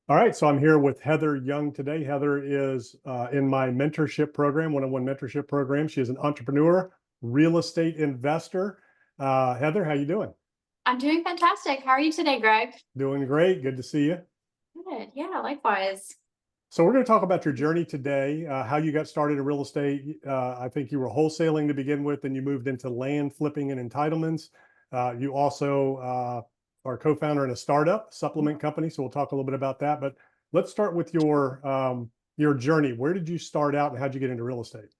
All right, so I'm here with Heather Young today. Heather is in my mentorship program, one-on-one mentorship program. She is an entrepreneur, real estate investor. Heather, how you doing? I'm doing fantastic. How are you today, Greg? Doing great. Good to see you. Good. Yeah, likewise. So we're going to talk about your journey today, how you got started in real estate. I think you were wholesaling to begin with, and you moved into land flipping and entitlements. You also are a co-founder in a startup supplement company, so we'll talk a little bit about that. But let's start with your journey. Where did you start out, and how'd you get into real estate?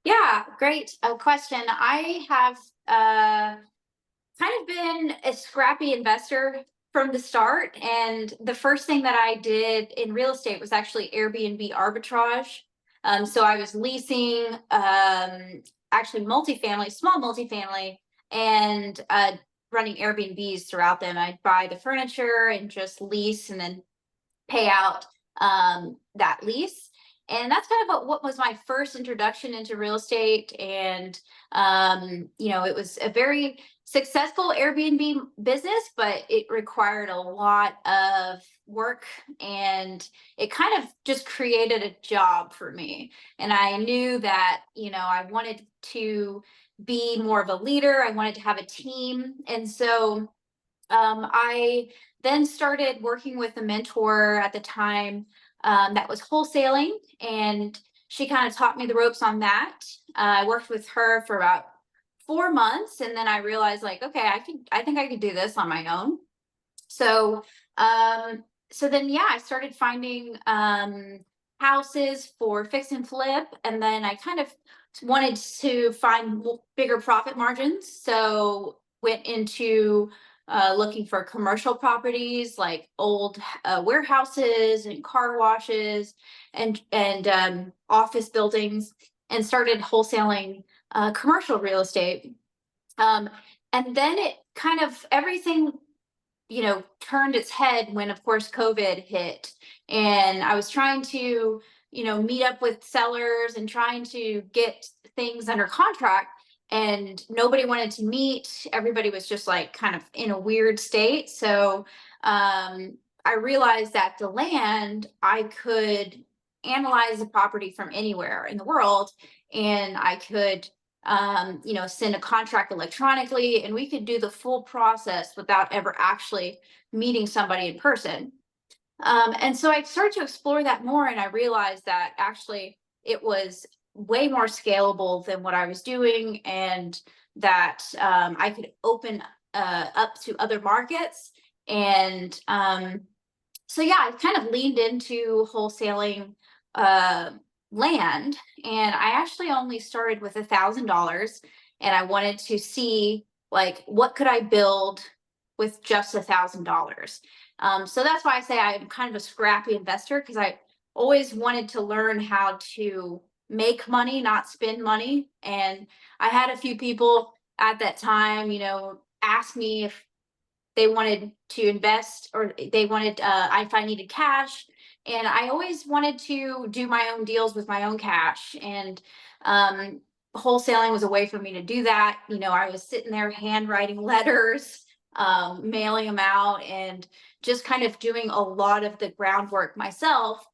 Yeah, great question. I have kind of been a scrappy investor from the start. And the first thing that I did in real estate was actually Airbnb arbitrage. So I was leasing actually multifamily, small multifamily, and running Airbnbs throughout them. I'd buy the furniture and just lease and then pay out that lease. And that's kind of what was my first introduction into real estate. And, it was a very successful Airbnb business, but it required a lot of work, and it kind of just created a job for me. And I knew that, I wanted to be more of a leader. I wanted to have a team. And so I then started working with a mentor at the time that was wholesaling, and she kind of taught me the ropes on that. I worked with her for about 4 months, and then I realized, like, okay, I think I could do this on my own. So, so then, yeah, I started finding houses for fix and flip, and then I kind of wanted to find bigger profit margins. So went into looking for commercial properties like old warehouses and car washes and office buildings, and started wholesaling commercial real estate. Um, and then it kind of everything turned its head when, of course, COVID hit. And I was trying to, meet up with sellers and trying to get things under contract. And nobody wanted to meet. Everybody was just like kind of in a weird state. So I realized that the land, I could analyze the property from anywhere in the world, and I could send a contract electronically, and we could do the full process without ever actually meeting somebody in person. And so I started to explore that more, and I realized that actually it was way more scalable than what I was doing, and that I could open up to other markets. And so, yeah, I kind of leaned into wholesaling uh, land, and I actually only started with $1,000, and I wanted to see, like, what could I build with just $1,000. So that's why I say I'm kind of a scrappy investor, because I always wanted to learn how to make money, not spend money. And I had a few people at that time, ask me if they wanted to invest, or they wanted if I needed cash. And I always wanted to do my own deals with my own cash. And wholesaling was a way for me to do that. I was sitting there handwriting letters, mailing them out, and just kind of doing a lot of the groundwork myself,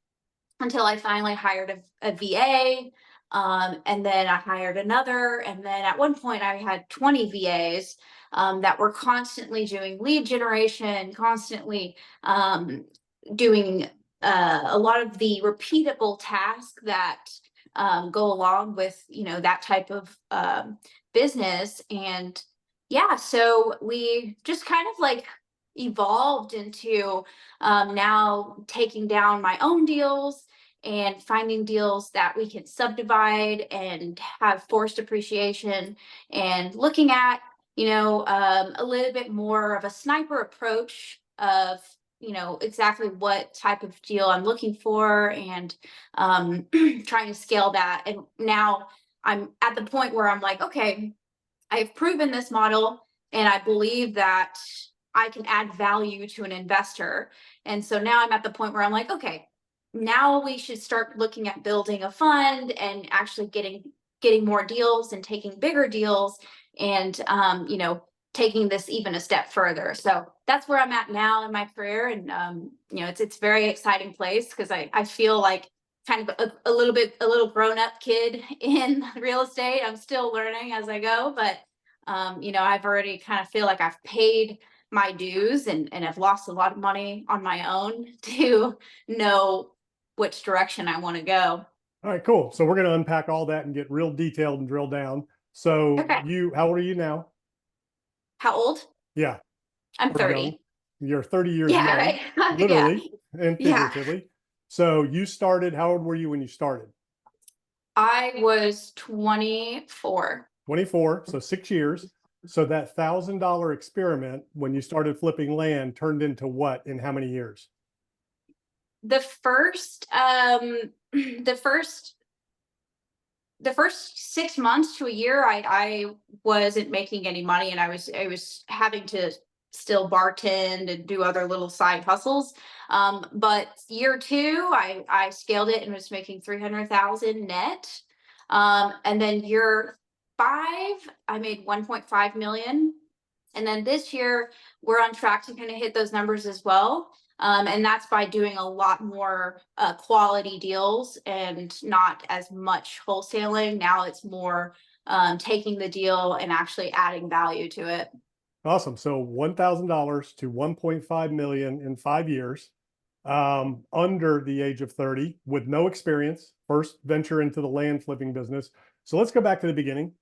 until I finally hired a VA. And then I hired another. And then at one point, I had 20 VAs that were constantly doing lead generation, constantly doing a lot of the repeatable tasks that go along with, that type of business. And yeah, so we just kind of like evolved into now taking down my own deals and finding deals that we can subdivide and have forced appreciation, and looking at, a little bit more of a sniper approach of, exactly what type of deal I'm looking for, and trying to scale that. And now I'm at the point where I'm like, okay, I've proven this model, and I believe that I can add value to an investor. And so now I'm at the point where I'm like, okay, now we should start looking at building a fund and actually getting more deals and taking bigger deals, and taking this even a step further. So that's where I'm at now in my career. And, it's very exciting place because I feel like kind of a little grown up kid in real estate. I'm still learning as I go, but, I've already kind of feel like I've paid my dues and have lost a lot of money on my own to know which direction I want to go. All right, cool. So we're going to unpack all that and get real detailed and drill down. So Okay. how old are you now? How old? Yeah, I'm we're young. 30. You're 30 years Yeah, young, right. Yeah. literally and Yeah. figuratively. So you started, how old were you when you started? I was 24. 24, so 6 years. So that $1,000 experiment when you started flipping land turned into what in how many years? The first the first the first 6 months to a year, I wasn't making any money, and I was having to still bartend and do other little side hustles. But year two, I scaled it and was making 300,000 net. And then year five, I made 1.5 million. And then this year, we're on track to kind of hit those numbers as well. And that's by doing a lot more quality deals and not as much wholesaling. Now it's more taking the deal and actually adding value to it. Awesome. So $1,000 to 1.5 million in 5 years, under the age of 30 with no experience, first venture into the land flipping business. So let's go back to the beginning.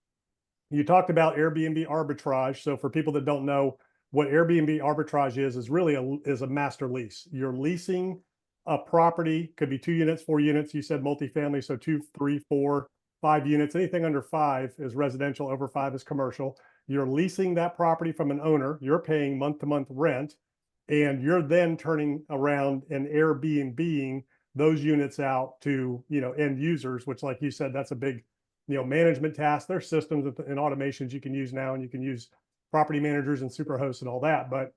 You talked about Airbnb arbitrage. So for people that don't know what Airbnb arbitrage is really a master lease. You're leasing a property, could be 2 units, 4 units. You said multifamily, so 2, 3, 4, 5 units. Anything under 5 is residential, over 5 is commercial. You're leasing that property from an owner. You're paying month-to-month rent, and you're then turning around and Airbnb-ing those units out to end users, which, like you said, that's a big management task. There's systems and automations you can use now, and you can use property managers and superhosts and all that. But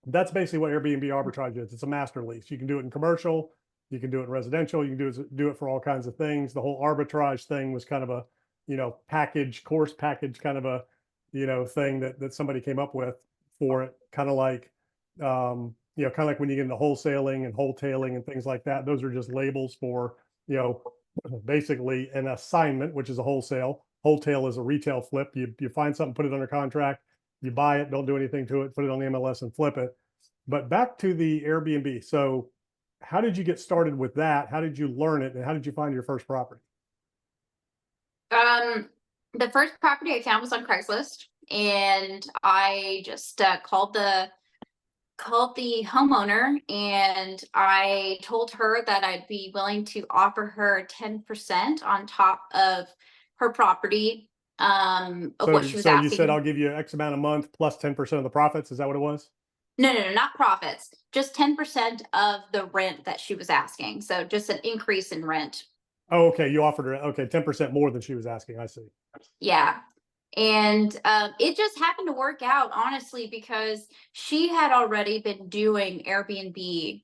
that's basically what Airbnb arbitrage is. It's a master lease. You can do it in commercial, you can do it in residential, you can do it for all kinds of things. The whole arbitrage thing was kind of a course package kind of a thing that somebody came up with for it, kind of like when you get into wholesaling and wholetailing and things like that. Those are just labels for basically an assignment, which is a wholesale. Wholetail is a retail flip. You find something, put it under contract, you buy it, don't do anything to it, put it on the MLS and flip it. But back to the Airbnb. So how did you get started with that? How did you learn it? And how did you find your first property? The first property I found was on Craigslist, and I just called the homeowner, and I told her that I'd be willing to offer her 10% on top of her property, of what she was So you said, asking. I'll give you X amount a month plus 10% of the profits. Is that what it was? No, not profits, just 10% of the rent that she was asking. So just an increase in rent. Oh, okay. You offered her, okay, 10% more than she was asking. I see. Yeah. And it just happened to work out, honestly, because she had already been doing Airbnb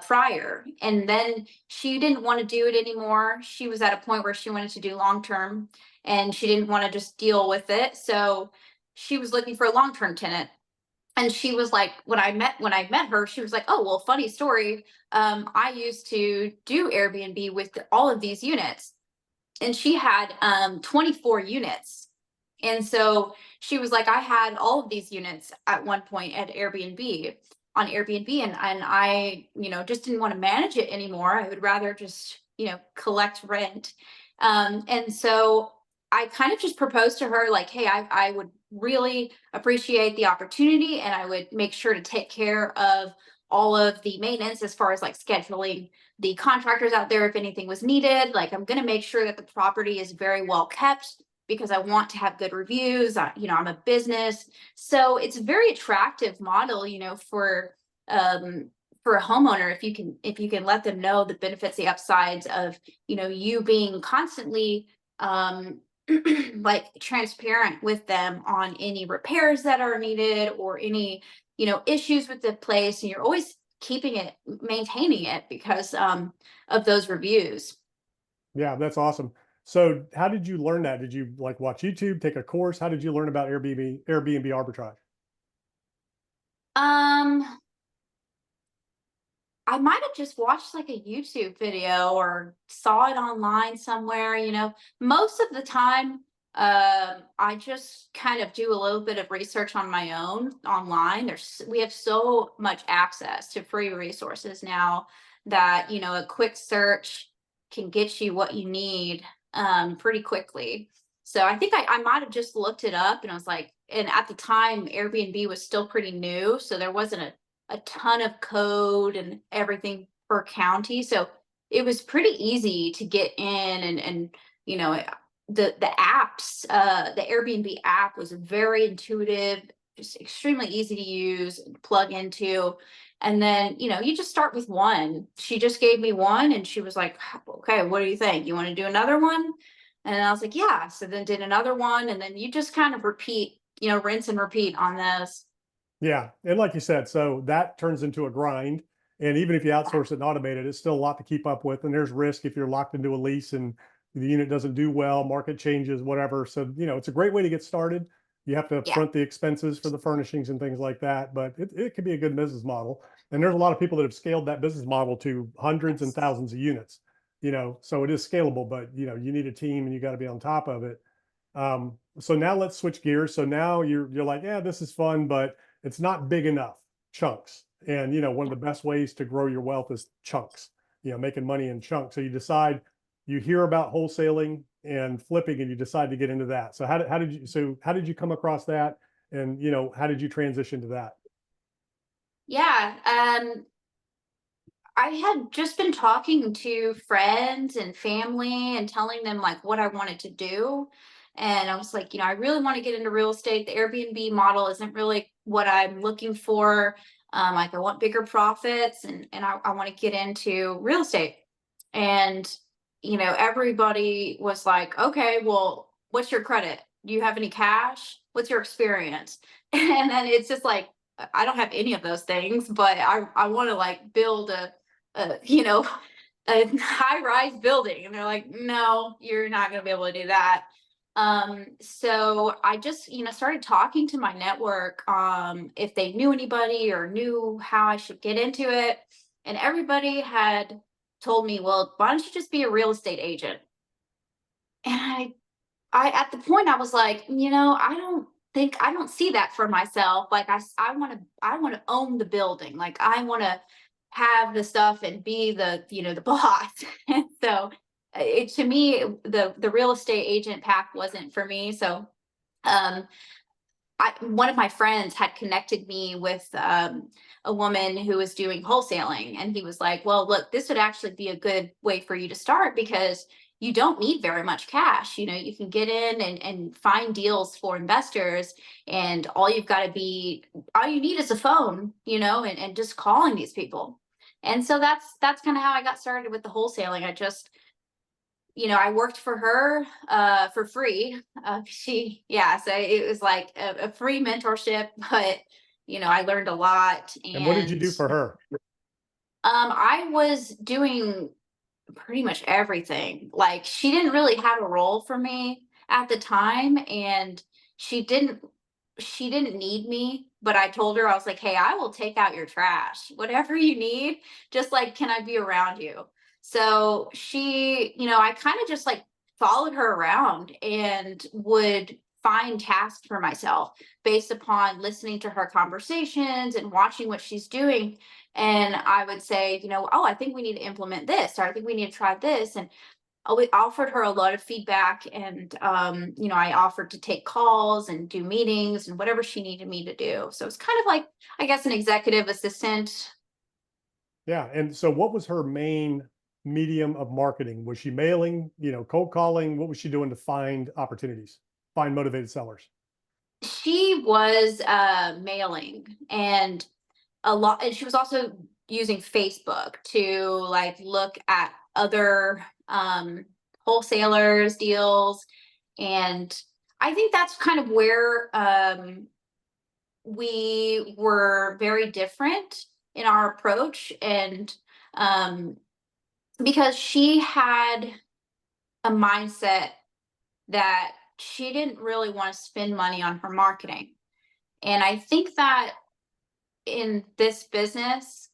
prior, and then she didn't want to do it anymore. She was at a point where she wanted to do long term, and she didn't want to just deal with it. So she was looking for a long term tenant. And she was like, when I met her, she was like, "Oh, well, funny story. I used to do Airbnb with all of these units." And she had 24 units. And so she was like, I had all of these units at one point at Airbnb on Airbnb, and I, just didn't want to manage it anymore. I would rather just, collect rent. And so I kind of just proposed to her, like, hey, I would really appreciate the opportunity, and I would make sure to take care of all of the maintenance as far as like scheduling the contractors out there if anything was needed. Like, I'm going to make sure that the property is very well kept because I want to have good reviews. I'm a business, so it's a very attractive model, for a homeowner, if you can let them know the benefits, the upsides of you being constantly like transparent with them on any repairs that are needed or any issues with the place, and you're always maintaining it because of those reviews. Yeah, that's awesome. So how did you learn that? Did you like watch YouTube, take a course? How did you learn about Airbnb arbitrage? Um, I might have just watched like a YouTube video or saw it online somewhere, Most of the time, I just kind of do a little bit of research on my own online. We have so much access to free resources now that, a quick search can get you what you need pretty quickly. So I think I might have just looked it up and I was like, and at the time Airbnb was still pretty new, so there wasn't a ton of code and everything per county. So it was pretty easy to get in and you know the apps, the Airbnb app was very intuitive, just extremely easy to use and plug into. And then, you just start with one. She just gave me one and she was like, okay, what do you think? You want to do another one? And I was like, yeah. So then did another one. And then you just kind of repeat, rinse and repeat on those. Yeah. And like you said, so that turns into a grind. And even if you outsource it and automate it, it's still a lot to keep up with. And there's risk if you're locked into a lease and the unit doesn't do well, market changes, whatever. So, it's a great way to get started. You have to Yeah. front the expenses for the furnishings and things like that, but it could be a good business model. And there's a lot of people that have scaled that business model to hundreds and Yes. thousands of units, so it is scalable, but you need a team and you got to be on top of it. So now let's switch gears. So now you're like, yeah, this is fun, but it's not big enough chunks. And one of the best ways to grow your wealth is chunks, making money in chunks. So you hear about wholesaling and flipping and you decide to get into that. So how did you come across that? And how did you transition to that? Yeah. I had just been talking to friends and family and telling them like what I wanted to do. And I was like, I really want to get into real estate. The Airbnb model isn't really what I'm looking for. Like I want bigger profits and I want to get into real estate. And, everybody was like, okay, well, what's your credit? Do you have any cash? What's your experience? And then it's just like, I don't have any of those things, but I want to like build uh, you know, a high rise building. And they're like, no, you're not going to be able to do that. So I just, started talking to my network, if they knew anybody or knew how I should get into it. And everybody had told me, well, why don't you just be a real estate agent? And at the point I was like, I don't see that for myself. Like I want to own the building. Like I want to have the stuff and be the boss. And so to me, the real estate agent path wasn't for me. So um one of my friends had connected me with a woman who was doing wholesaling, and he was like, "Well, look, this would actually be a good way for you to start because you don't need very much cash. You can get in and find deals for investors, and all you need is a phone, and just calling these people." And so that's kind of how I got started with the wholesaling. I worked for her for free. So it was like a free mentorship, but I learned a lot. And what did you And do for her? I was doing pretty much everything. Like she didn't really have a role for me at the time, and she didn't she didn't need me, but I told her, I was like, hey, I will take out your trash, whatever you need, just like, can I be around you? So I kind of just like followed her around and would find tasks for myself based upon listening to her conversations and watching what she's doing. And I would say, oh, I think we need to implement this, or I think we need to try this. And we offered her a lot of feedback, and I offered to take calls and do meetings and whatever she needed me to do. So it's kind of like, I guess, an executive assistant. Yeah. And so what was her main medium of marketing? Was she mailing, cold calling? What was she doing to find opportunities, find motivated sellers? She was mailing and a lot, and she was also using Facebook to like look at other wholesalers deals. And I think that's kind of where we were very different in our approach. And um, because she had a mindset that she didn't really want to spend money on her marketing. And I think that in this business,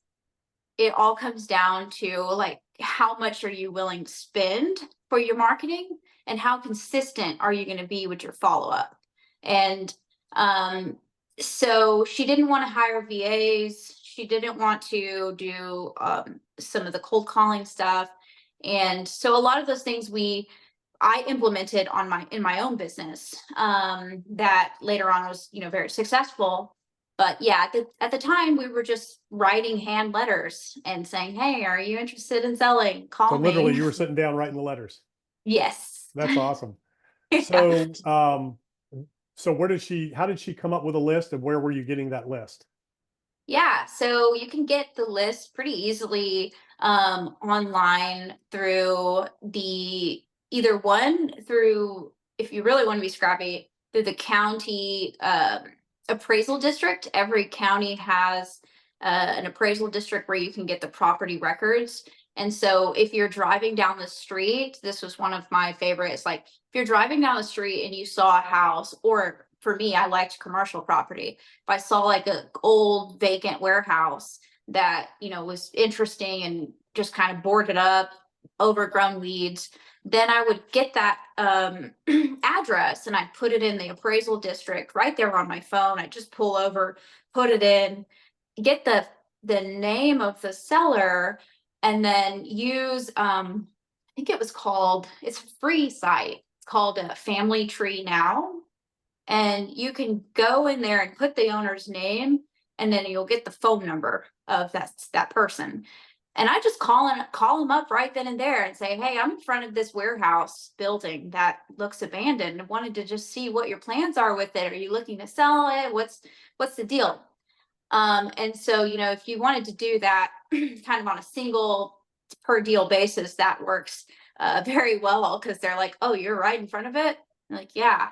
it all comes down to like how much are you willing to spend for your marketing and how consistent are you going to be with your follow up. And um so she didn't want to hire VAs, she didn't want to do some of the cold calling stuff, and so a lot of those things I implemented on in my own business, that later on was, very successful. But yeah, at the time we were just writing hand letters and saying, "Hey, are you interested in selling? So Call literally me." you were sitting down writing the letters. Yes. That's awesome. Yeah. So, so how did she come up with a list, and where were you getting that list? Yeah, so you can get the list pretty easily online through the either one through, if you really want to be scrappy, through the county appraisal district. Every county has an appraisal district where you can get the property records. And so if you're driving down the street, this was one of my favorites. Like if you're driving down the street and you saw a house, or for me, I liked commercial property. If I saw like a old vacant warehouse that, was interesting and just kind of boarded up, overgrown weeds, then I would get that address and I'd put it in the appraisal district right there on my phone. I just pull over, put it in, get the name of the seller, and then use I think it's a free site. It's called a Family Tree Now, and you can go in there and put the owner's name, and then you'll get the phone number of that person. And I just call them up right then and there and say, "Hey, I'm in front of this warehouse building that looks abandoned and wanted to just see what your plans are with it. Are you looking to sell it? What's the deal?" And so, if you wanted to do that kind of on a single per deal basis, that works very well, because they're like, "Oh, you're right in front of it." I'm like, "Yeah."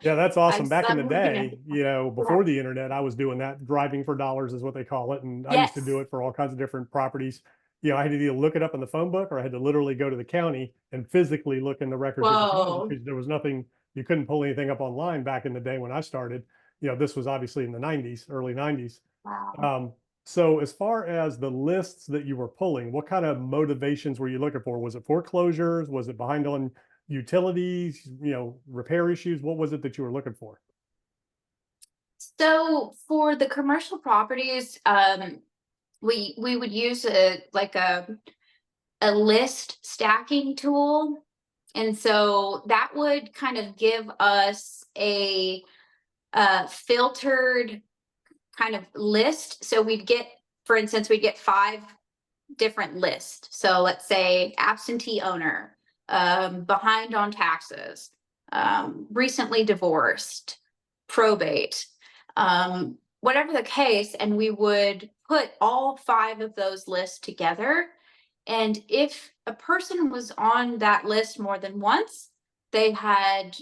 Yeah, that's awesome. Back in the I'm looking at day, it. Yeah. before the internet, I was doing that. Driving for dollars is what they call it. And I used to do Yes. it for all kinds of different properties. I had to either look it up in the phone book, or I had to literally go to the county and physically look in the records at the county, Whoa. because there was nothing, you couldn't pull anything up online back in the day when I started. This was obviously in the 90s, early 90s. Wow. Um, so as far as the lists that you were pulling, what kind of motivations were you looking for? Was it foreclosures? Was it behind on utilities, repair issues? What was it that you were looking for? So for the commercial properties, we would use a list stacking tool. And so that would kind of give us a filtered kind of list. So for instance, we'd get 5 different lists. So let's say absentee owner, behind on taxes, recently divorced, probate, whatever the case. And we would put all 5 of those lists together. And if a person was on that list more than once, they had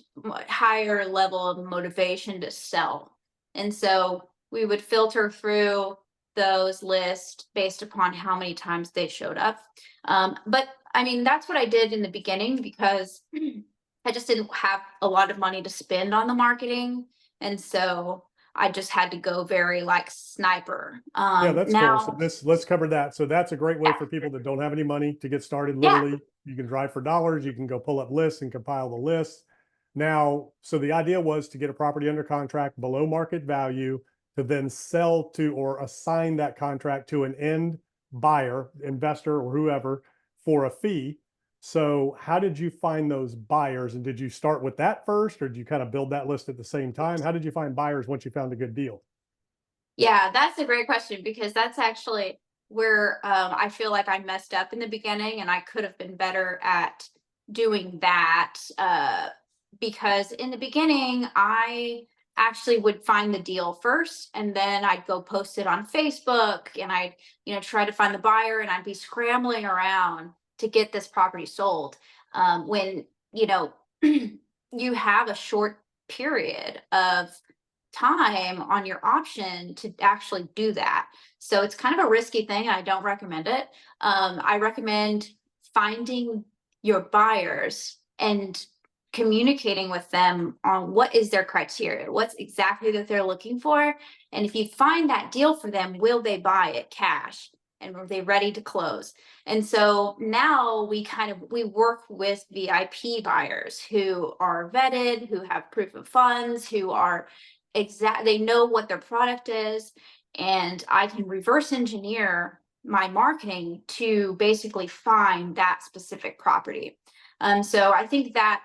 higher level of motivation to sell. And so we would filter through those lists based upon how many times they showed up. But I mean, that's what I did in the beginning, because I just didn't have a lot of money to spend on the marketing. And so I just had to go very like sniper. Yeah, that's cool. So Now, let's cover that. So that's a great way yeah, for people that don't have any money to get started. yeah. Literally, you can drive for dollars, you can go pull up lists and compile the lists. Now, so the idea was to get a property under contract below market value, to then sell to or assign that contract to an end buyer, investor, or whoever for a fee. So how did you find those buyers? And did you start with that first, or did you kind of build that list at the same time? How did you find buyers once you found a good deal? Yeah, that's a great question, because that's actually where I feel like I messed up in the beginning, and I could have been better at doing that. Because in the beginning, I actually would find the deal first, and then I'd go post it on Facebook, and I'd, try to find the buyer, and I'd be scrambling around to get this property sold. When, you have a short period of time on your option to actually do that. So it's kind of a risky thing. I don't recommend it. I recommend finding your buyers and communicating with them on what is their criteria, what's exactly that they're looking for. And if you find that deal for them, will they buy it cash? And are they ready to close? And so now we work with VIP buyers who are vetted, who have proof of funds, who are they know what their product is. And I can reverse engineer my marketing to basically find that specific property. So I think that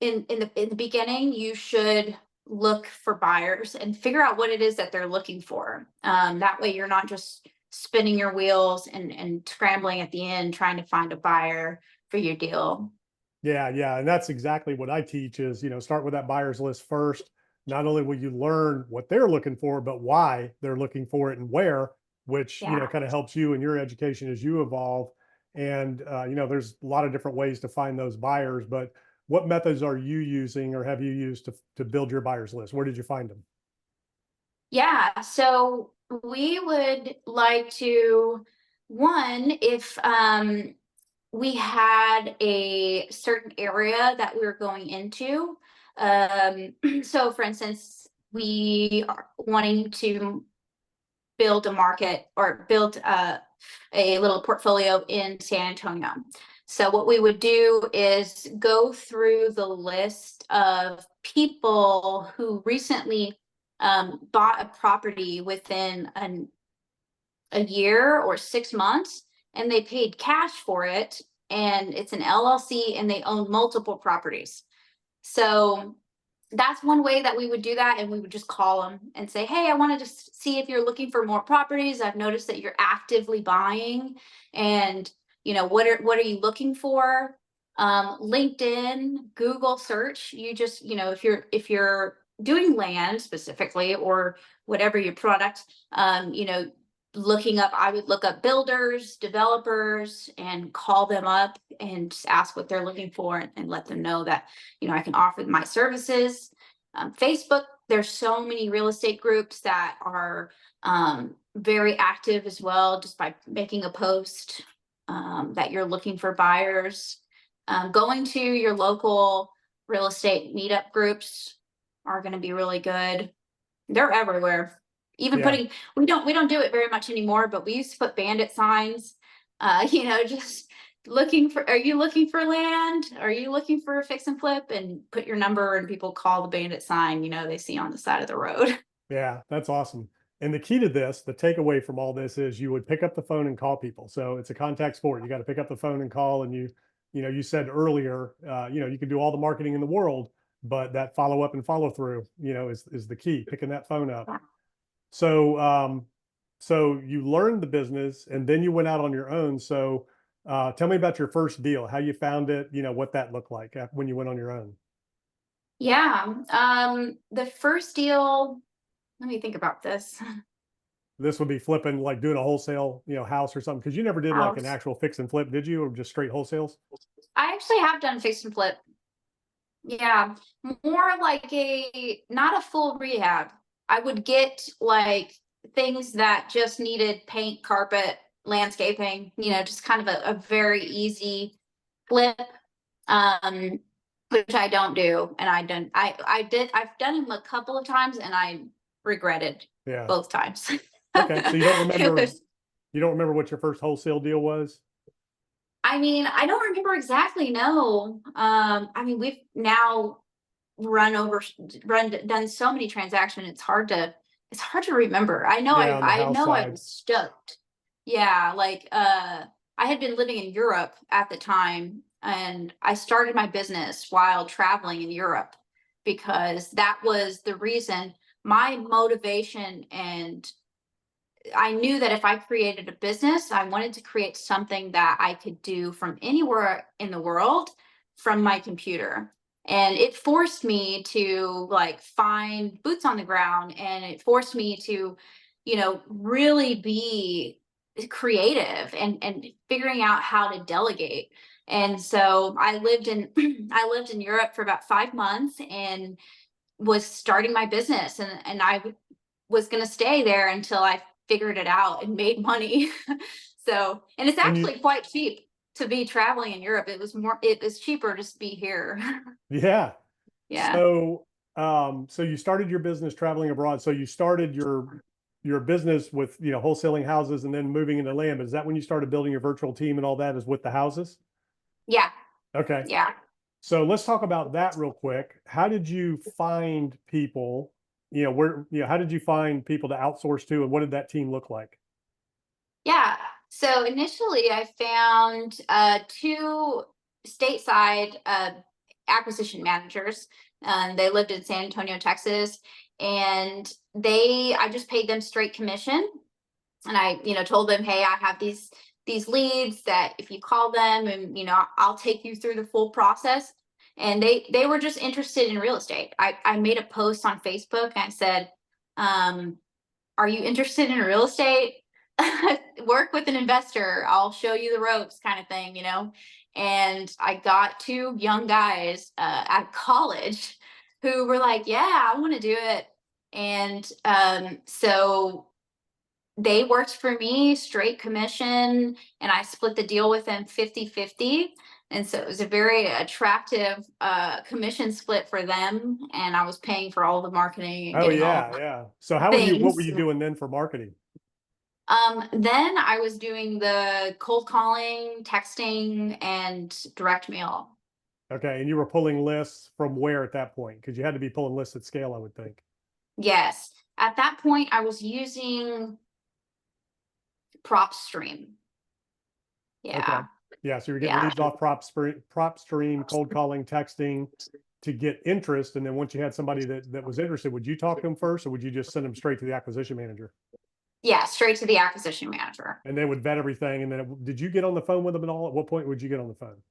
in the beginning, you should look for buyers and figure out what it is that they're looking for. That way you're not just spinning your wheels and scrambling at the end trying to find a buyer for your deal. Yeah, yeah. And that's exactly what I teach is, start with that buyer's list first. Not only will you learn what they're looking for, but why they're looking for it and where, which, Yeah. kind of helps you in your education as you evolve. And, there's a lot of different ways to find those buyers, but what methods are you using or have you used to build your buyer's list? Where did you find them? Yeah. So we would like to, one, if we had a certain area that we were going into. So for instance, we are wanting to build a market or build a little portfolio in San Antonio. So what we would do is go through the list of people who recently bought a property within a year or 6 months, and they paid cash for it, and it's an LLC, and they own multiple properties. So that's one way that we would do that, and we would just call them and say, hey, I wanted to see if you're looking for more properties. I've noticed that you're actively buying, and what are you looking for? LinkedIn, Google search. You just, if you're doing land specifically or whatever your product, I would look up builders, developers, and call them up and just ask what they're looking for, and let them know that I can offer my services. Facebook, there's so many real estate groups that are very active as well, just by making a post that you're looking for buyers. Going to your local real estate meetup groups are going to be really good. They're everywhere. Even Yeah. we don't do it very much anymore, but we used to put bandit signs, just are you looking for land? Are you looking for a fix and flip? And put your number, and people call the bandit sign, they see on the side of the road. Yeah, that's awesome. And the key to this, the takeaway from all this is you would pick up the phone and call people. So it's a contact sport. You got to pick up the phone and call. And you said earlier, you can do all the marketing in the world, but that follow up and follow through, is the key, picking that phone up. Yeah. So you learned the business and then you went out on your own. So tell me about your first deal, how you found it, what that looked like when you went on your own. Yeah. The first deal, let me think about this. This would be flipping, like doing a wholesale, house or something. Cause you never did like an House. actual fix and flip, did you? Or just straight wholesales? I actually have done fix and flip. Yeah, more like not a full rehab. I would get like things that just needed paint, carpet, landscaping, just kind of a very easy flip. Um, which I don't do. And I've done them a couple of times, and I regretted Yeah. both times. Okay. So you don't remember, was- what your first wholesale deal was? I don't remember exactly, no. We've now done so many transactions, it's hard to remember. I know Yeah, on the I house know I side. was stoked. Yeah, like I had been living in Europe at the time, and I started my business while traveling in Europe, because that was the reason. My motivation, and I knew that if I created a business, I wanted to create something that I could do from anywhere in the world from my computer. And it forced me to like find boots on the ground, and it forced me to, really be creative and figuring out how to delegate. And so I lived in I lived in Europe for about 5 months and was starting my business, and I was going to stay there until I figured it out and made money. So, and it's And you, actually quite cheap. to be traveling in Europe. It was cheaper just to be here. Yeah. Yeah. So, so you started your business traveling abroad. So you started your business with, wholesaling houses and then moving into land. But is that when you started building your virtual team and all that is with the houses? Yeah. Okay. Yeah. So let's talk about that real quick. How did you find people? How did you find people to outsource to, and what did that team look like? Yeah. So initially, I found two stateside acquisition managers. They lived in San Antonio, Texas, and I just paid them straight commission. And I, told them, hey, I have these leads that if you call them, and I'll take you through the full process. And they were just interested in real estate. I made a post on Facebook and I said, are you interested in real estate? Work with an investor. I'll show you the ropes, kind of thing, And I got two young guys at college who were like, yeah, I want to do it. And so they worked for me straight commission, and I split the deal with them 50-50. And so it was a very attractive commission split for them. And I was paying for all the marketing and Oh getting all yeah, yeah. So what were things. you doing then for marketing? Then I was doing the cold calling, texting, and direct mail. Okay, and you were pulling lists from where at that point? Because you had to be pulling lists at scale, I would think. Yes. At that point, I was using PropStream. Okay. Yeah. Yeah, so you're getting Yeah. leads off PropStream, cold calling, texting to get interest, and then once you had somebody that was interested, would you talk to them first, or would you just send them straight to the acquisition manager? Yeah, straight to the acquisition manager. And they would vet everything, and then did you get on the phone with them at all? At what point would you get on the phone?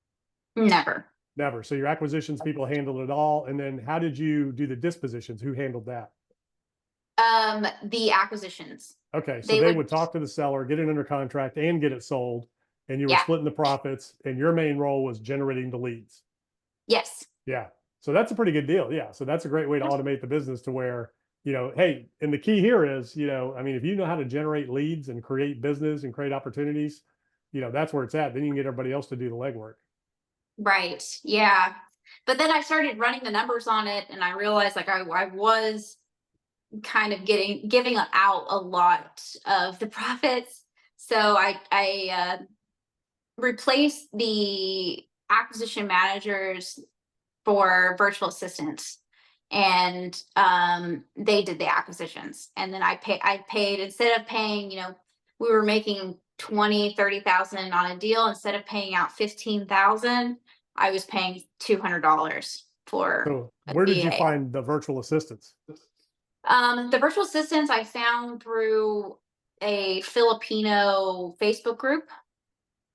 Never. Never. So your acquisitions people handled it all, and then how did you do the dispositions? Who handled that? The acquisitions. Okay, so They they would, would talk to the seller, get it under contract, and get it sold, and you were yeah. splitting the profits, and your main role was generating the leads. Yes. Yeah. So that's a pretty good deal. Yeah. So that's a great way to automate the business to where, hey, and the key here is, if you know how to generate leads and create business and create opportunities, that's where it's at. Then you can get everybody else to do the legwork. Right. Yeah. But then I started running the numbers on it, and I realized like I was kind of giving out a lot of the profits. So I replaced the acquisition managers for virtual assistants, and they did the acquisitions. And then I paid, instead of paying, we were making 20-30,000 on a deal. Instead of paying out 15,000, I was paying $200 for So a where did you VA. find the virtual assistants? The virtual assistants I found through a Filipino Facebook group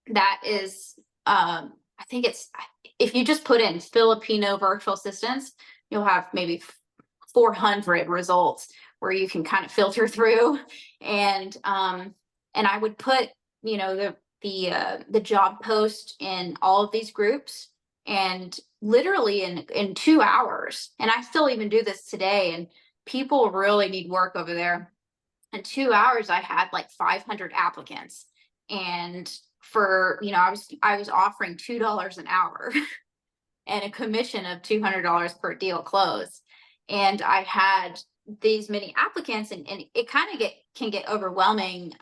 that is, I think it's, if you just put in Filipino virtual assistants, you'll have maybe 400 results where you can kind of filter through. And I would put, the job post in all of these groups, and literally in 2 hours, and I still even do this today, and people really need work over there. In 2 hours, I had like 500 applicants, and for I was offering $2 an hour and a commission of $200 per deal closed. And I had these many applicants, and it kind of can get overwhelming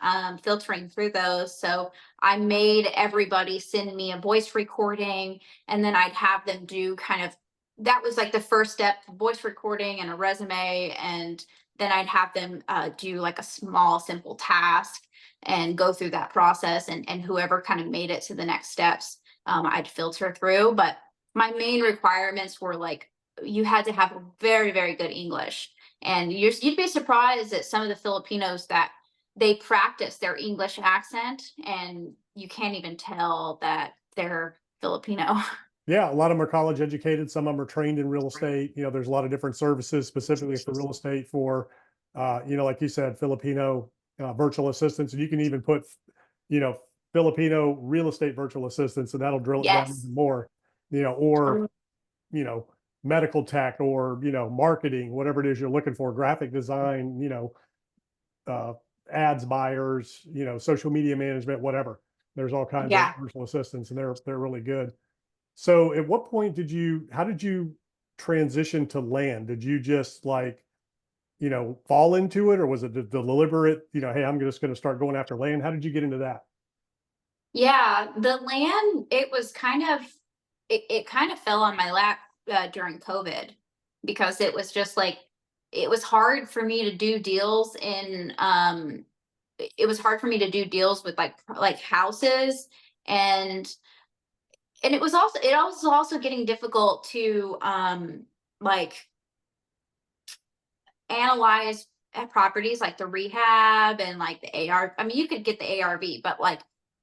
filtering through those. So I made everybody send me a voice recording, and then I'd have them do that was like the first step, voice recording and a resume. And then I'd have them do like a small, simple task and go through that process. And whoever kind of made it to the next steps, I'd filter through. But my main requirements were like, you had to have very, very good English. And you'd be surprised at some of the Filipinos that they practice their English accent, and you can't even tell that they're Filipino. Yeah, a lot of them are college educated. Some of them are trained in real estate. There's a lot of different services specifically for real estate for, like you said, Filipino virtual assistants. And you can even put, Filipino real estate virtual assistants, and that'll drill it down Yes. even more, or, medical tech, or, marketing, whatever it is you're looking for, graphic design, ads buyers, social media management, whatever. There's all kinds of Yeah. virtual assistants, and they're really good. So at what point how did you transition to land? Did you just like, fall into it, or was it the deliberate, hey, I'm just going to start going after land? How did you get into that? Yeah, the land, it was kind of, it kind of fell on my lap during COVID, because it was just like, it was hard for me to do deals in, it was hard for me to do deals with like houses, and it was also getting difficult to like analyze properties like the rehab and like the AR. I mean, you could get the ARV, but like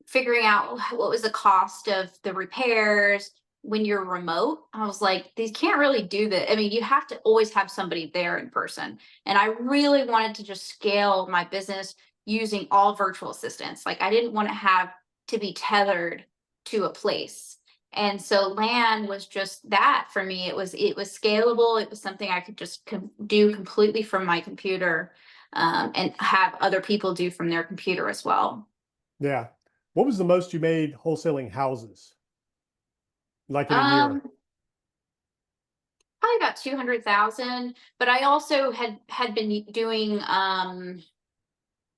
figuring out what was the cost of the repairs when you're remote, I was like, these can't really do that. I mean, you have to always have somebody there in person. And I really wanted to just scale my business using all virtual assistants. Like, I didn't want to have to be tethered to a place. And so land was just that for me. It was scalable. It was something I could just do completely from my computer, and have other people do from their computer as well. Yeah. What was the most you made wholesaling houses, like in a year? Um, Probably about 200,000, but I also had been doing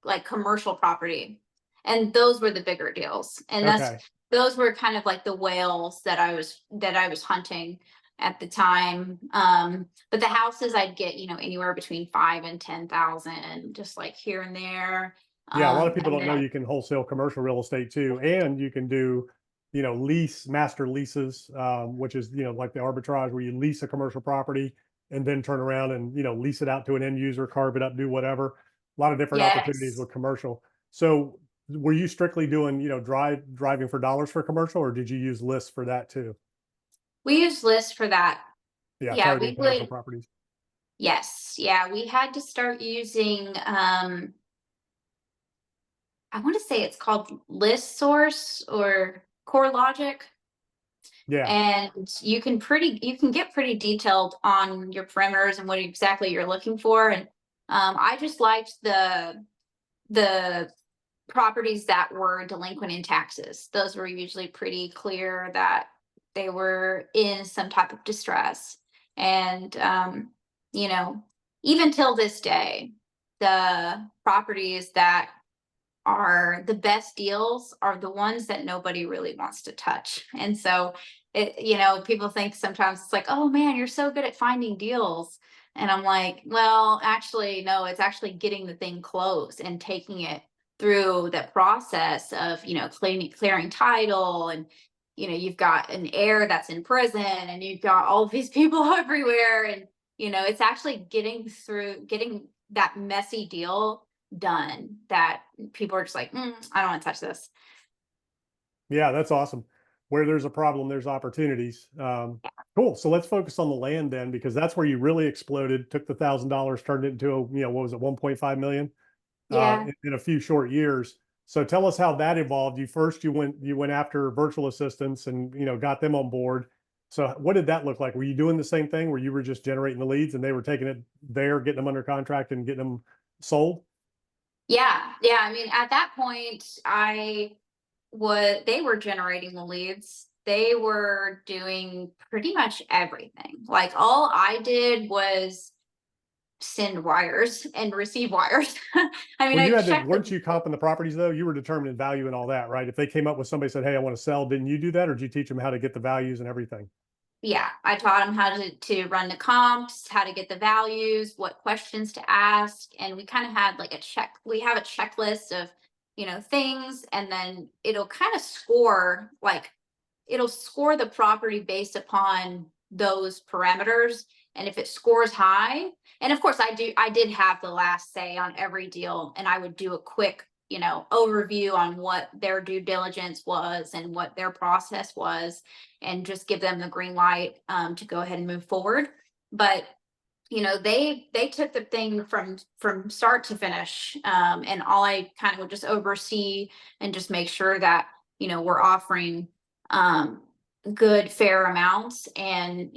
like commercial property, and those were the bigger deals, and Okay. those were kind of like the whales that I was hunting at the time. But the houses I'd get, anywhere between 5 and 10,000, just like here and there. Yeah, a lot of people And don't know then you can wholesale commercial real estate too, and you can do, master leases, which is, like the arbitrage where you lease a commercial property and then turn around and, lease it out to an end user, carve it up, do whatever. A lot of different opportunities yes, with commercial. So were you strictly doing, driving for dollars for commercial, or did you use lists for that too? we use lists for that. Yeah, Yeah, targeting we commercial would. properties. Yes, yeah, we had to start using I want to say it's called list source or core logic. Yeah. And you can get pretty detailed on your parameters and what exactly you're looking for. And I just liked the properties that were delinquent in taxes. Those were usually pretty clear that they were in some type of distress. And you know, even till this day, the properties that are the best deals are the ones that nobody really wants to touch. And so people think sometimes it's like, oh man, you're so good at finding deals. And I'm like, well, actually, no, it's actually getting the thing closed and taking it through the process of, clearing title. And, you've got an heir that's in prison, and you've got all of these people everywhere. And, it's actually getting that messy deal done that people are just like, I don't want to touch this. Yeah, that's awesome. Where there's a problem, there's opportunities. Cool. So let's focus on the land then, because that's where you really exploded. Took the $1,000, turned it into a, what was it, 1.5 million Yeah. in a few short years. So tell us how that evolved. You went after virtual assistants and got them on board. So what did that look like? Were you doing the same thing where you were just generating the leads and they were taking it there, getting them under contract and getting them sold? Yeah. Yeah. I mean, at that point, they were generating the leads. They were doing pretty much everything. Like, all I did was send wires and receive wires. I mean, Well, I you had to, checked weren't the you comping the properties though? You were determining value and all that, right? If they came up with somebody said, hey, I want to sell, didn't you do that? Or did you teach them how to get the values and everything? Yeah, I taught them how to run the comps, how to get the values, what questions to ask, and we kind of had like we have a checklist of, things, and then it'll score the property based upon those parameters. And if it scores high, and of course I did have the last say on every deal, and I would do a quick, overview on what their due diligence was and what their process was, and just give them the green light to go ahead and move forward. But they took the thing from start to finish, and all I kind of would just oversee and just make sure that we're offering um, good fair amounts. And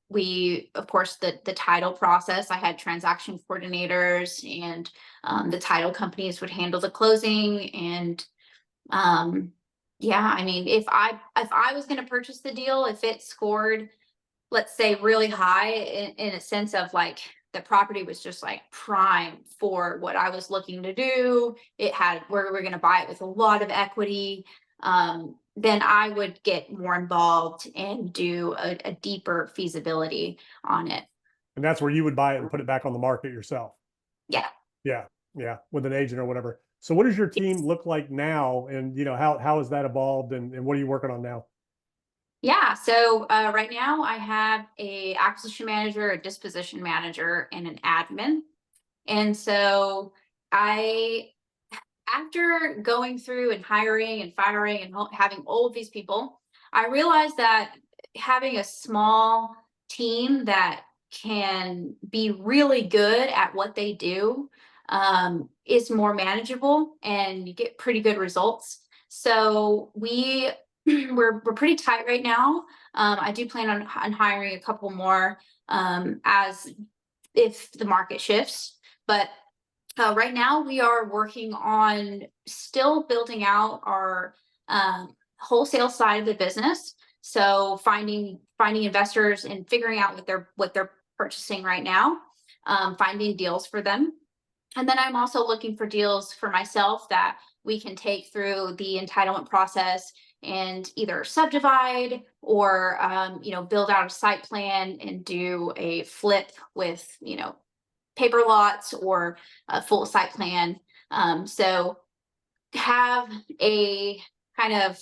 we, of course, the title process, I had transaction coordinators, and the title companies would handle the closing. And Yeah, I mean, if I was gonna purchase the deal, if it scored, let's say, really high in a sense of like the property was just like prime for what I was looking to do, it had where we're gonna buy it with a lot of equity, then I would get more involved and do a deeper feasibility on it. And that's where you would buy it and put it back on the market yourself. Yeah. Yeah, yeah, with an agent or whatever. So what does your team look like now? And how has that evolved and what are you working on now? Yeah, so right now I have a acquisition manager, a disposition manager, and an admin. And so I, after going through and hiring and firing and having all of these people, I realized that having a small team that can be really good at what they do is more manageable and you get pretty good results. So we're pretty tight right now. I do plan on hiring a couple more as if the market shifts, but right now we are working on still building out our wholesale side of the business. So finding investors and figuring out what they're purchasing right now, finding deals for them. And then I'm also looking for deals for myself that we can take through the entitlement process and either subdivide or build out a site plan and do a flip with paper lots or a full site plan. So have a kind of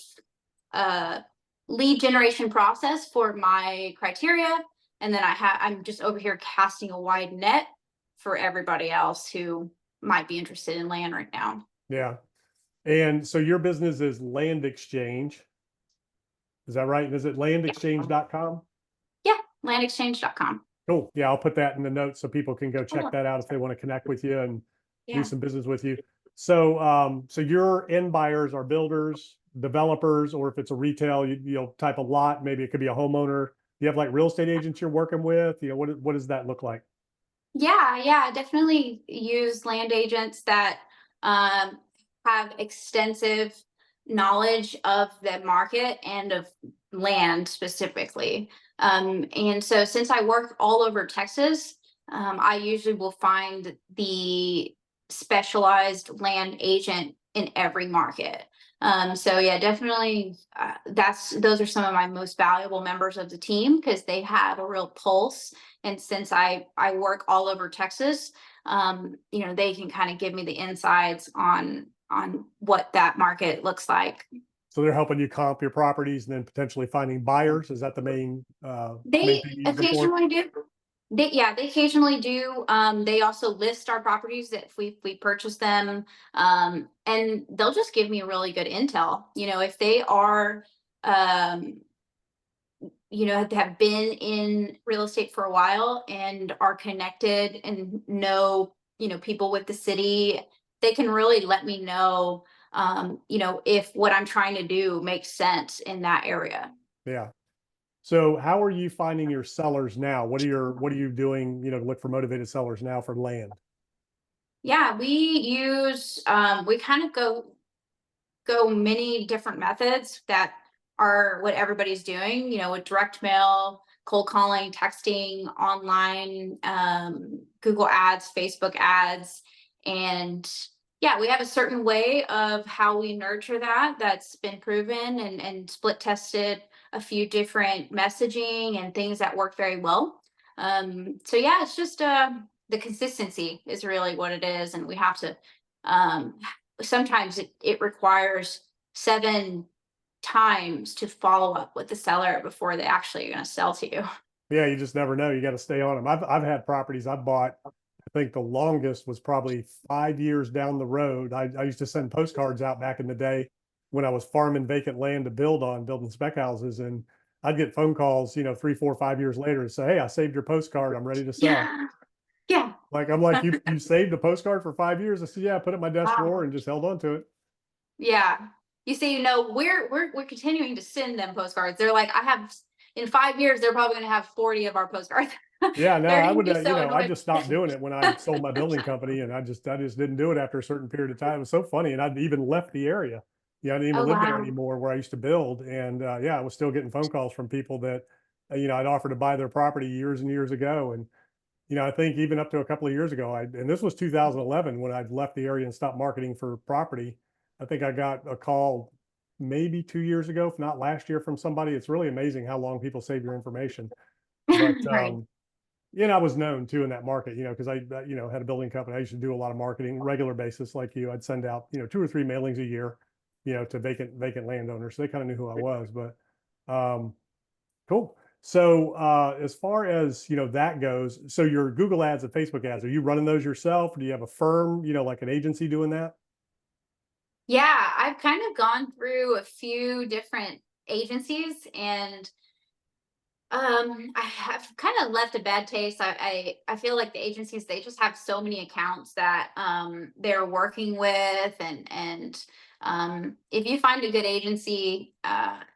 lead generation process for my criteria. And then I'm just over here casting a wide net for everybody else who might be interested in land right now. Yeah. And so your business is Land Exchange. Is that right? Is it landexchange.com? Yeah, landexchange.com. Cool. Yeah, I'll put that in the notes so people can go check that out if they want to connect with you and do Yeah. some business with you. So your end buyers are builders, developers, or if it's a retail, you'll type a lot, maybe it could be a homeowner. You have like real estate agents you're working with, what does that look like? Yeah, definitely use land agents that have extensive knowledge of the market and of land specifically. And so since I work all over Texas, I usually will find the specialized land agent in every market. So yeah, definitely those are some of my most valuable members of the team because they have a real pulse. And since I work all over Texas, they can kind of give me the insights on what that market looks like. So they're helping you comp your properties and then potentially finding buyers. Is that the main They thing you use them for? occasionally do. They occasionally do. They also list our properties that if we purchase them, and they'll just give me really good intel. If they are, have been in real estate for a while and are connected and know, people with the city, they can really let me know, if what I'm trying to do makes sense in that area. Yeah. So how are you finding your sellers now? What are you doing, to look for motivated sellers now for land? Yeah, we kind of go many different methods that are what everybody's doing, with direct mail, cold calling, texting, online, Google ads, Facebook ads. And yeah, we have a certain way of how we nurture that's been proven and split tested a few different messaging and things that work very well. So yeah, it's just the consistency is really what it is. And we have to um, sometimes it requires 7 times to follow up with the seller before they actually are going to sell to you. Yeah, you just never know. You got to stay on them. I've had properties I bought. I think the longest was probably 5 years down the road. I used to send postcards out back in the day when I was farming vacant land to building spec houses, and I'd get phone calls, 3, 4, 5 years later and say, "Hey, I saved your postcard. I'm ready to sell." Yeah. Yeah. I'm like, you saved a postcard for 5 years? I said, "Yeah, I put it in my desk drawer Wow. and just held on to it." Yeah. You say, we're continuing to send them postcards. They're like, in 5 years, they're probably going to have 40 of our postcards. Yeah, no, They're I going to would, be so I annoyed. just stopped doing it when I sold my building company, and I just didn't do it after a certain period of time. It was so funny, and I'd even left the area. I didn't even Oh, live there wow. anymore where I used to build. And yeah, I was still getting phone calls from people that, I'd offered to buy their property years and years ago. And, I think even up to a couple of years ago, and this was 2011 when I'd left the area and stopped marketing for property. I think I got a call maybe 2 years ago, if not last year, from somebody. It's really amazing how long people save your information. But, Right. I was known too in that market, because I, had a building company. I used to do a lot of marketing, regular basis, like you. I'd send out, 2 or 3 mailings a year, to vacant landowners. So they kind of knew who I was. But cool. So as far as that goes, so your Google ads and Facebook ads, are you running those yourself? Or do you have a firm, like an agency doing that? Yeah, I've kind of gone through a few different agencies, and I have kind of left a bad taste. I feel like the agencies, they just have so many accounts that they're working with, and if you find a good agency,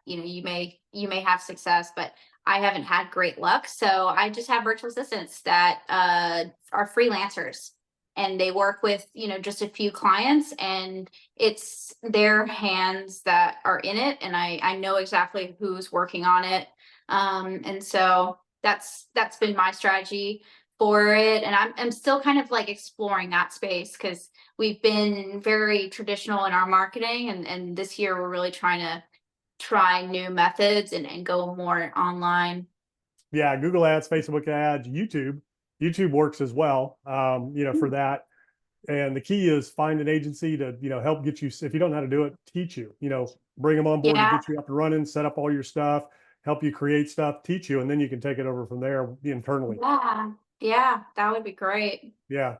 you may have success, but I haven't had great luck. So I just have virtual assistants that are freelancers, and they work with just a few clients, and it's their hands that are in it, and I know exactly who's working on it. And so that's been my strategy for it. And I'm still kind of like exploring that space, because we've been very traditional in our marketing, and this year we're really trying to try new methods and go more online. Yeah, Google ads, Facebook ads, YouTube. YouTube works as well, for that. And the key is find an agency to, help get you, if you don't know how to do it, teach you, bring them on board to Yeah, get you up and running, set up all your stuff, help you create stuff, teach you, and then you can take it over from there internally. yeah, yeah, that would be great. Yeah.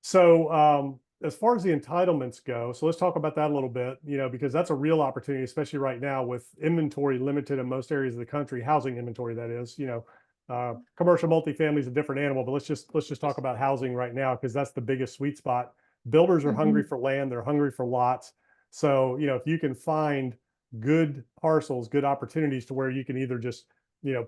So, as far as the entitlements go, so let's talk about that a little bit, because that's a real opportunity, especially right now with inventory limited in most areas of the country, housing inventory, that is, commercial multifamily is a different animal, but let's just talk about housing right now, because that's the biggest sweet spot. Builders are hungry Mhm. for land, they're hungry for lots. So, if you can find good parcels, good opportunities to where you can either just,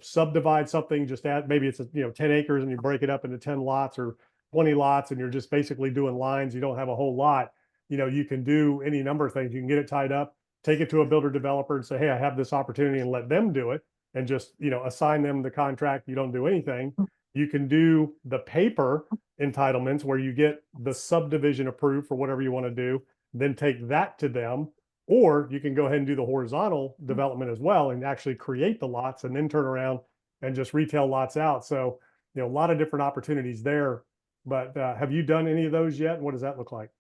subdivide something, just add, maybe it's 10 acres and you break it up into 10 lots or 20 lots, and you're just basically doing lines, you don't have a whole lot, you can do any number of things. You can get it tied up, take it to a builder developer and say, hey, I have this opportunity, and let them do it, and just, assign them the contract. You don't do anything. You can do the paper entitlements where you get the subdivision approved for whatever you want to do, then take that to them. Or you can go ahead and do the horizontal development as well and actually create the lots and then turn around and just retail lots out. So, a lot of different opportunities there. But have you done any of those yet? What does that look like?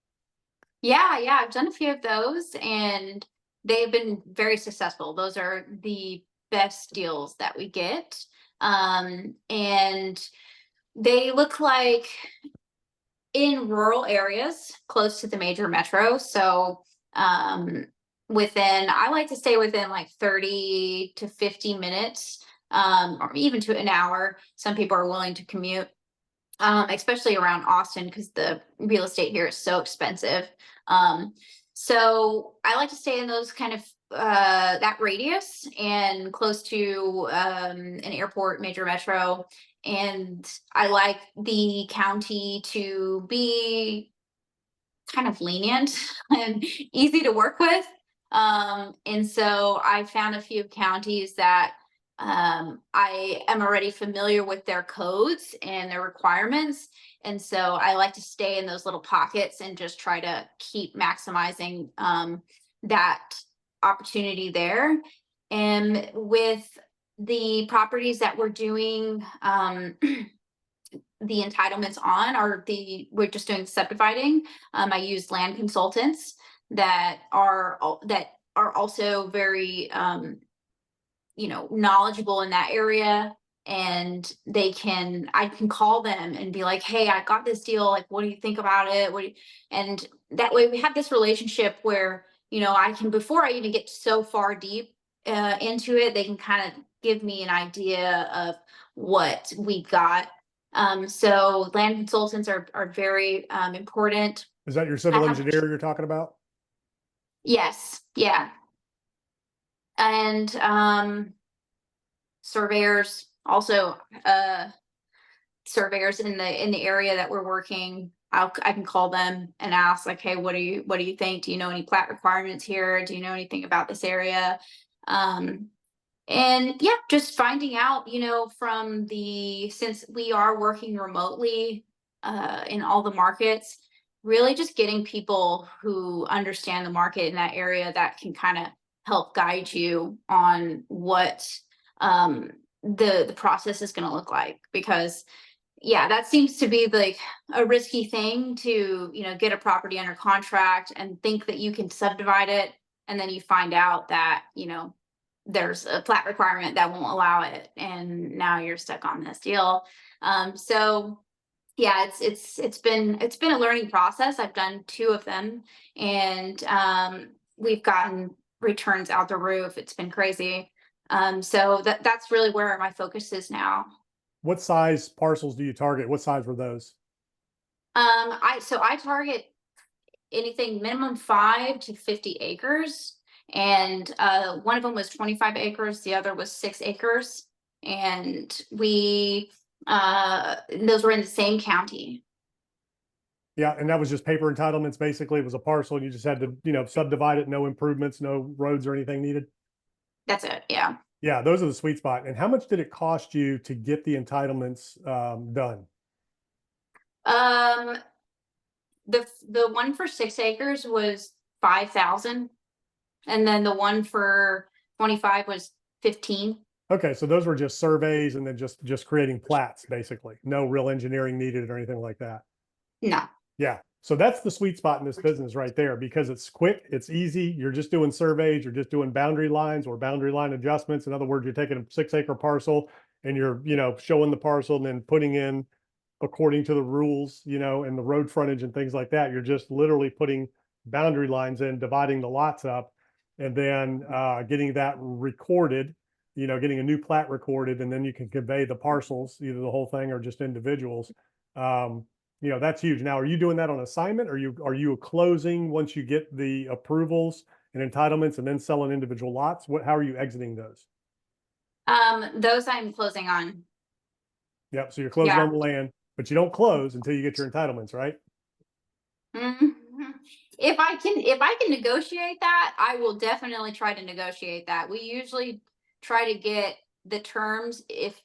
Yeah, I've done a few of those, and they've been very successful. Those are the best deals that we get. And they look like in rural areas close to the major metro. So I like to stay within like 30 to 50 minutes, or even to an hour. Some people are willing to commute, especially around Austin, because the real estate here is so expensive. Um, so I like to stay in those kind of that radius and close to an airport, major metro. And I like the county to be kind of lenient and easy to work with. And so I found a few counties that I am already familiar with their codes and their requirements. And so I like to stay in those little pockets and just try to keep maximizing that opportunity there. And with the properties that we're doing, the entitlements on, or we're just doing subdividing. I use land consultants that are also very knowledgeable in that area, and I can call them and be like, hey, I got this deal, like, what do you think about it? And that way we have this relationship where I can, before I even get so far deep into it, they can kind of give me an idea of what we got. So land consultants are very important. Is that your I civil have, engineer you're talking about? yes, yeah. And surveyors also, surveyors in the area that we're working. I can call them and ask like, hey, what do you think? Do you know any plat requirements here? Do you know anything about this area? And yeah, just finding out, from since we are working remotely in all the markets, really just getting people who understand the market in that area that can kind of help guide you on what the process is going to look like. Because yeah, that seems to be like a risky thing to, get a property under contract and think that you can subdivide it. And then you find out that, there's a plat requirement that won't allow it. And now you're stuck on this deal. So yeah, it's been a learning process. I've done 2 of them, and we've gotten returns out the roof. It's been crazy. So that's really where my focus is now. What size parcels do you target? What size were those? I target anything minimum 5 to 50 acres, and one of them was 25 acres, the other was 6 acres, and those were in the same county. Yeah, and that was just paper entitlements. Basically, it was a parcel, and you just had to, subdivide it. No improvements, no roads or anything needed. That's it. Yeah. Yeah, those are the sweet spot. And how much did it cost you to get the entitlements done? Um, the one for 6 acres was 5,000, and then the one for 25 was 15. Okay, so those were just surveys and then just creating plats, basically. No real engineering needed or anything like that. No. Yeah. So that's the sweet spot in this business right there, because it's quick, it's easy. You're just doing surveys, you're just doing boundary lines or boundary line adjustments. In other words, you're taking a 6-acre parcel and you're, showing the parcel and then putting in according to the rules, and the road frontage and things like that. You're just literally putting boundary lines in, dividing the lots up, and then getting that recorded, getting a new plat recorded, and then you can convey the parcels, either the whole thing or just individuals. That's huge. Now, are you doing that on assignment? Or are you closing once you get the approvals and entitlements and then selling individual lots? How are you exiting those? Those I'm closing on. Yep. So you're closing Yeah. on the land, but you don't close until you get your entitlements, right? Mhm. If I can negotiate that, I will definitely try to negotiate that. We usually try to get the terms. If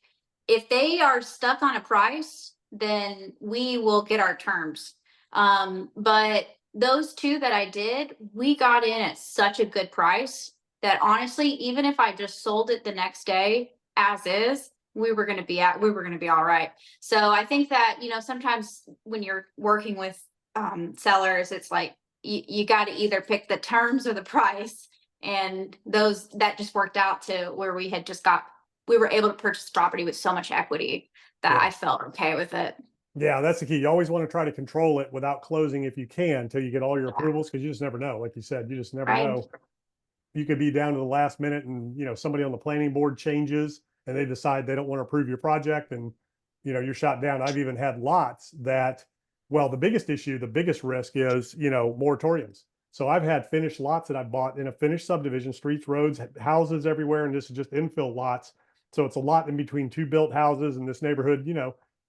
they are stuck on a price, then we will get our terms. But those 2 that I did, we got in at such a good price that honestly, even if I just sold it the next day as is, we were going to be all right. So I think that, sometimes when you're working with sellers, it's like you got to either pick the terms or the price, and that just worked out to where we were able to purchase property with so much equity that Yeah. I felt okay with it. Yeah, that's the key. You always want to try to control it without closing if you can until you get all your approvals, because you just never know. Like you said, you just never Right. know. You could be down to the last minute and, somebody on the planning board changes and they decide they don't want to approve your project, and, you're shot down. I've even had lots that, well, the biggest risk is, moratoriums. So I've had finished lots that I bought in a finished subdivision, streets, roads, houses everywhere. And this is just infill lots. So it's a lot in between 2 built houses, and this neighborhood,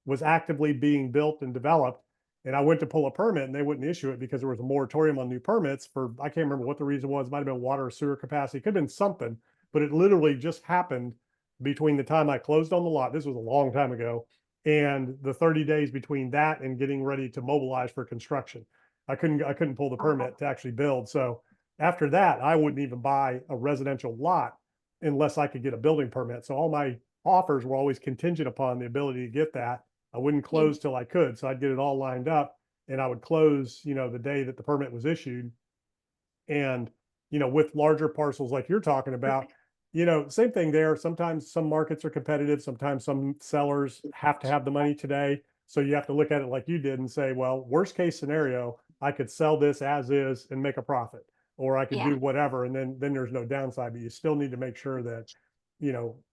was actively being built and developed. And I went to pull a permit and they wouldn't issue it because there was a moratorium on new permits for, I can't remember what the reason was. It might have been water or sewer capacity. It could have been something, but it literally just happened between the time I closed on the lot. This was a long time ago. And the 30 days between that and getting ready to mobilize for construction. I couldn't pull the permit to actually build. So after that, I wouldn't even buy a residential lot unless I could get a building permit. So all my offers were always contingent upon the ability to get that. I wouldn't close till I could. So I'd get it all lined up and I would close, the day that the permit was issued. And, with larger parcels like you're talking about, same thing there. Sometimes some markets are competitive. Sometimes some sellers have to have the money today. So you have to look at it like you did and say, well, worst case scenario, I could sell this as is and make a profit, or I could do whatever. And then there's no downside, but you still need to make sure that,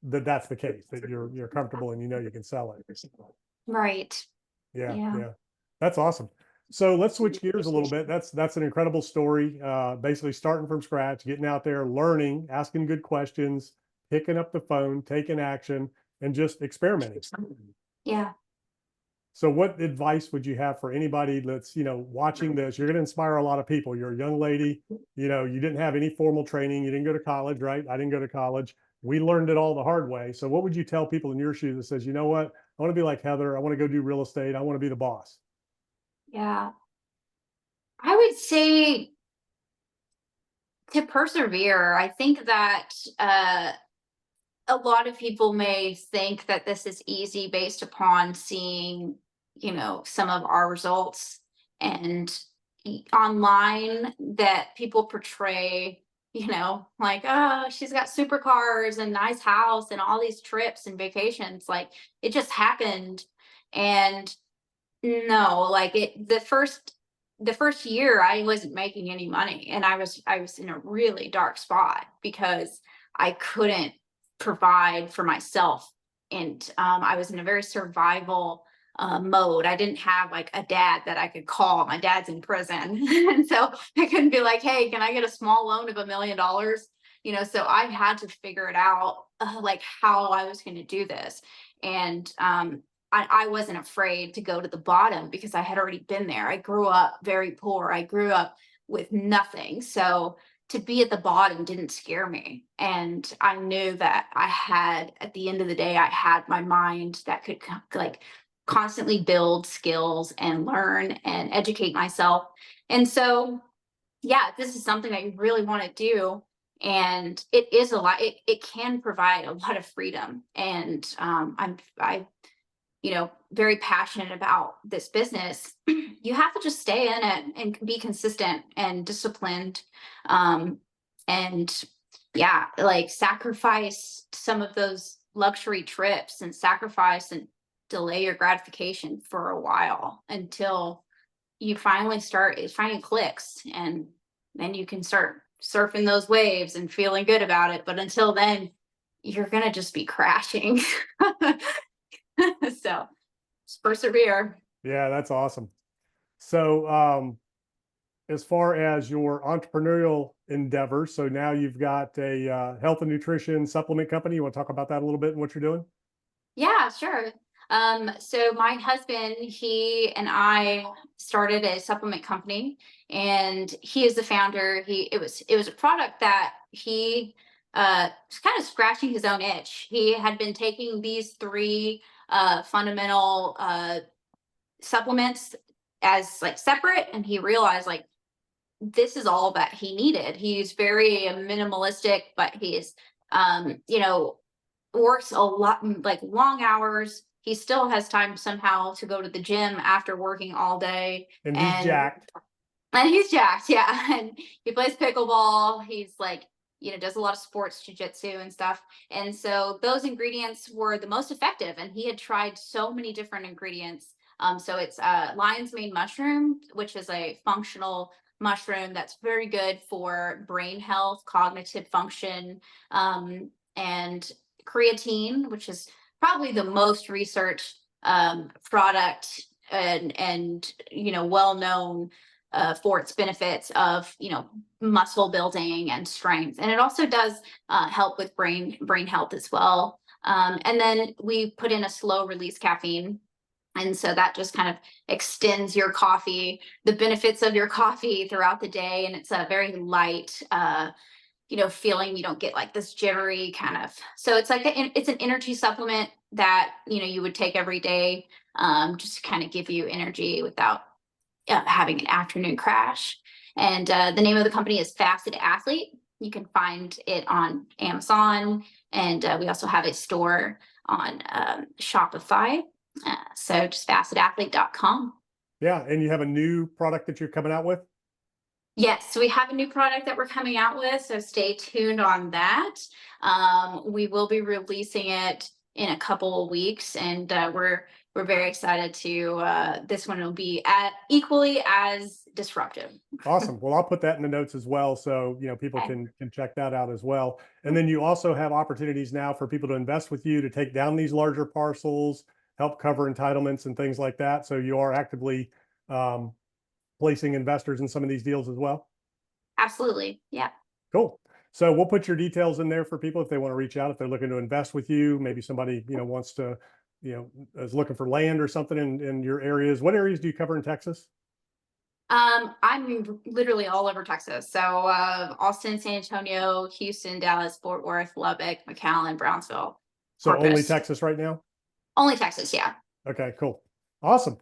that's the case, that you're comfortable and you can sell it. Right. Yeah. That's awesome. So let's switch gears a little bit. That's an incredible story. Basically starting from scratch, getting out there, learning, asking good questions, picking up the phone, taking action, and just experimenting. Yeah. So what advice would you have for anybody that's, watching this? You're going to inspire a lot of people. You're a young lady, you didn't have any formal training. You didn't go to college, right? I didn't go to college. We learned it all the hard way. So what would you tell people in your shoes that says, you know what? I want to be like Heather. I want to go do real estate. I want to be the boss. Yeah. I would say to persevere. I think that a lot of people may think that this is easy based upon seeing, some of our results and online that people portray, like, oh, she's got supercars and nice house and all these trips and vacations. Like it just happened. And no, like the first year I wasn't making any money, and I was in a really dark spot because I couldn't provide for myself, and I was in a very survival mode. I didn't have like a dad that I could call. My dad's in prison, and so I couldn't be like, "Hey, can I get a small loan of $1 million?" So I had to figure it out, like how I was going to do this, and I wasn't afraid to go to the bottom because I had already been there. I grew up very poor. I grew up with nothing. So to be at the bottom didn't scare me. And I knew that at the end of the day, I had my mind that could like constantly build skills and learn and educate myself. And so, yeah, this is something that you really want to do. And it is a lot, it can provide a lot of freedom. And I very passionate about this business. You have to just stay in it and be consistent and disciplined. And yeah, like sacrifice some of those luxury trips and sacrifice and delay your gratification for a while until you finally it finally clicks, and then you can start surfing those waves and feeling good about it. But until then, you're going to just be crashing. So just persevere. Yeah, that's awesome. So, as far as your entrepreneurial endeavors, so now you've got a health and nutrition supplement company. You want to talk about that a little bit and what you're doing? Yeah, sure. So my husband, he and I started a supplement company, and he is the founder. It was a product that he was kind of scratching his own itch. He had been taking these three fundamental supplements as like separate, and he realized like this is all that he needed. He's very minimalistic, but he's works a lot, like long hours. He still has time somehow to go to the gym after working all day. And he's and jacked. and he's jacked, yeah. And he plays pickleball. He's like, does a lot of sports, jujitsu and stuff. And so those ingredients were the most effective. And he had tried so many different ingredients. So it's lion's mane mushroom, which is a functional mushroom that's very good for brain health, cognitive function, and creatine, which is probably the most researched product and well known for its benefits of muscle building and strength. And it also does help with brain health as well. And then we put in a slow release caffeine, and so that just kind of extends the benefits of your coffee throughout the day. And it's a very light feeling. You don't get like this jittery kind of, so it's like it's an energy supplement that you would take every day, just to kind of give you energy without having an afternoon crash. And the name of the company is Fasted Athlete. You can find it on Amazon, and we also have a store on Shopify. So just fastedathlete.com. Yeah, and you have a new product that you're coming out with? Yes, so we have a new product that we're coming out with, so stay tuned on that. We will be releasing it in a couple of weeks, and we're very excited to. This one will be equally as disruptive. Awesome. Well, I'll put that in the notes as well, so people can check that out as well. And then you also have opportunities now for people to invest with you to take down these larger parcels, help cover entitlements and things like that. So you are actively placing investors in some of these deals as well? Absolutely. Yeah. Cool. So we'll put your details in there for people if they want to reach out, if they're looking to invest with you. Maybe somebody, wants to is looking for land or something in your areas. What areas do you cover in Texas? I'm literally all over Texas. So Austin, San Antonio, Houston, Dallas, Fort Worth, Lubbock, McAllen, Brownsville, So only Corpus. Texas right now? Only Texas, yeah. Okay, cool. Awesome.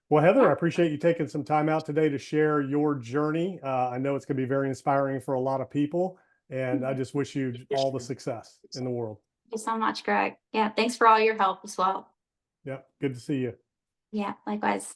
Well, Heather, Yeah. I appreciate you taking some time out today to share your journey. I know it's going to be very inspiring for a lot of people, and I just wish you all the success in the world. Thank you so much, Greg. Yeah, thanks for all your help as well. Yeah, good to see you. Yeah, likewise.